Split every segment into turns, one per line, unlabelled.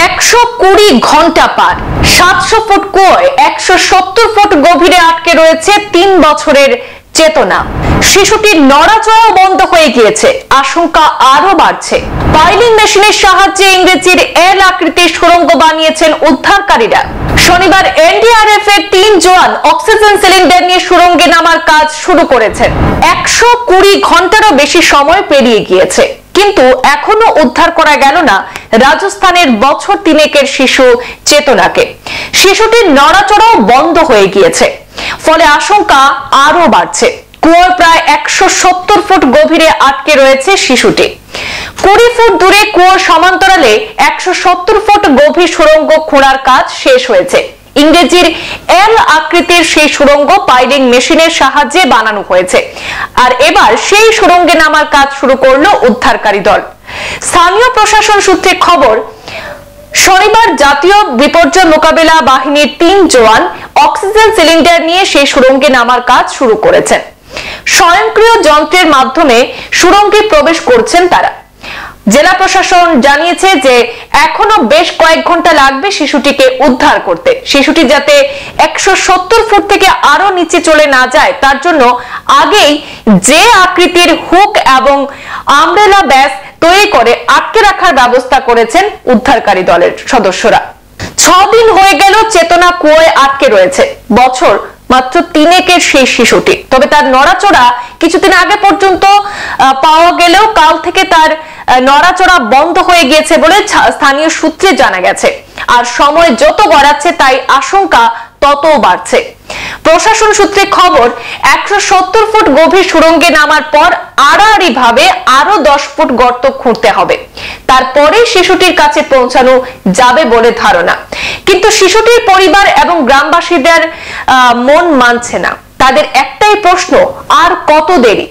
120 ঘন্টা পার, 700 foot কুয়োয় 170 foot গভীরে আটকে রয়েছে 3 বছরের চেতনা। শিশুটির নড়াচড়াও বন্ধ হয়ে গিয়েছে, আশঙ্কা আরো বাড়ছে। পাইলিং মেশিনের সাহায্যে ইংরেজির এল আকৃতির সুড়ঙ্গ বানিয়েছেন উদ্ধারকারীরা। শনিবার এনডিআরএফ এর 3 জওয়ান অক্সিজেন সিলিন্ডার নিয়ে সুড়ঙ্গে নামার কাজ শুরু করেছেন। 120 ঘন্টারও বেশি সময় পেরিয়ে গিয়েছে, কিন্তু এখনো উদ্ধার করা গেল না রাজস্থানের বছর 3 শিশু চেতনাকে। শিশুটির নড়াচড়াও বন্ধ হয়ে গিয়েছে, ফলে আশঙ্কা আরো বাড়ছে। কুয়োর প্রায় 170 ফুট গভীরে আটকে রয়েছে শিশুটি। 20 ফুট দূরে কুয়োর সমান্তরালে 170 ফুট গভীর সুড়ঙ্গ খোঁড়ার কাজ শেষ হয়েছে। ইংরেজির এল আকৃতির সেই সুড়ঙ্গ পাইলিং মেশিনের সাহায্যে বানানো হয়েছে, আর এবার সেই সুড়ঙ্গে নামার কাজ শুরু করলো উদ্ধারকারী দল। স্থানীয় প্রশাসন সূত্রে খবর, শনিবার জাতীয় বিপর্যয় মোকাবেলা বাহিনীর 3 জওয়ান অক্সিজেন সিলিন্ডার নিয়ে সেই সুড়ঙ্গে নামার কাজ শুরু করেছেন। স্বয়ংক্রিয় যন্ত্রের মাধ্যমে সুড়ঙ্গে প্রবেশ করছেন তারা। জেলা প্রশাসন জানিয়েছে যে এখনো বেশ কয়েক ঘন্টা লাগবে শিশুটিকে উদ্ধার করতে। শিশুটি যাতে 170 ফুট থেকে আরো নিচে চলে না যায়, তার জন্য আগেই যে আকৃতির হুক এবং আমব্রেলা ব্যাস তৈরি করে আটকে রাখার ব্যবস্থা করেছেন উদ্ধারকারী দলের সদস্যরা। 6 দিন হয়ে গেল চেতনা কুয়োয় আটকে রয়েছে। বছর মাত্র 3 সেই শিশুটি, তবে তার নড়াচড়া কিছুদিন আগে পর্যন্ত পাওয়া গেলেও কাল থেকে তার নড়াচড়া বন্ধ হয়ে গিয়েছে বলে স্থানীয় সূত্রে জানা গেছে। আর সময় যত গড়াচ্ছে তাই আশঙ্কা তত বাড়ছে। প্রশাসন সূত্রে খবর, 170 ফুট গভীর সুড়ঙ্গে নামার পর আড়াআড়ি ভাবে আরো 10 ফুট গর্ত খুঁড়তে হবে, তারপরে শিশুটির কাছে পৌঁছানো যাবে বলে ধারণা। কিন্তু শিশুটির পরিবার এবং গ্রামবাসীদের মন মানছে না। তাদের একটাই প্রশ্ন, আর কত দেরি,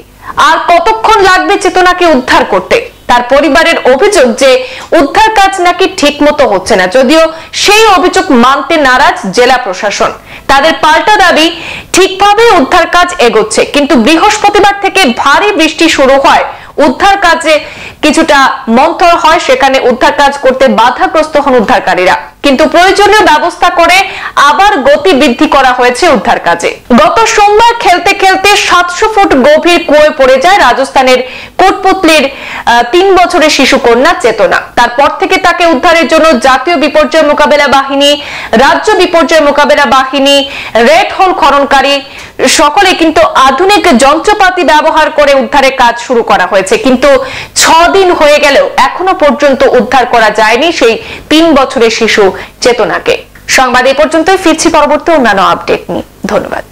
আর কতক্ষণ লাগবে চেতনাকে উদ্ধার করতে? তার পরিবারের অভিযোগ যে উদ্ধার কাজ নাকি ঠিক মতো হচ্ছে না, যদিও সেই অভিযোগ মানতে নারাজ জেলা প্রশাসন। তাদের পাল্টা দাবি, ঠিকভাবে উদ্ধার কাজ এগোচ্ছে, কিন্তু বৃহস্পতিবার থেকে ভারী বৃষ্টি শুরু হয়, উদ্ধার কাজে কিছুটা মন্থর হয়, সেখানে উদ্ধার কাজ করতে বাধাগ্রস্ত হন উদ্ধারকারীরা। কিন্তু প্রয়োজনীয় ব্যবস্থা করে আবার গতি বৃদ্ধি করা হয়েছে উদ্ধার কাজে। গত সোমবার খেলতে খেলতে 700 ফুট গভীর কুয়োয় পড়ে যায় রাজস্থানের কোটপুতলির 3 বছরের শিশু কন্যা চেতনা। তারপর থেকে তাকে উদ্ধারের জন্য জাতীয় বিপর্যয় মোকাবেলা বাহিনী, রাজ্য বিপর্যয় মোকাবেলা বাহিনী, রেড হোল খননকারী সকলে কিন্তু আধুনিক যন্ত্রপাতি ব্যবহার করে উদ্ধারের কাজ শুরু করা হয়েছে। কিন্তু 6 দিন হয়ে গেলেও এখনো পর্যন্ত উদ্ধার করা যায়নি সেই 3 বছরের শিশু চেতনাকে। সংবাদ এ পর্যন্তই, ফিরছি পরবর্তী অন্যান্য আপডেট নিয়ে। ধন্যবাদ।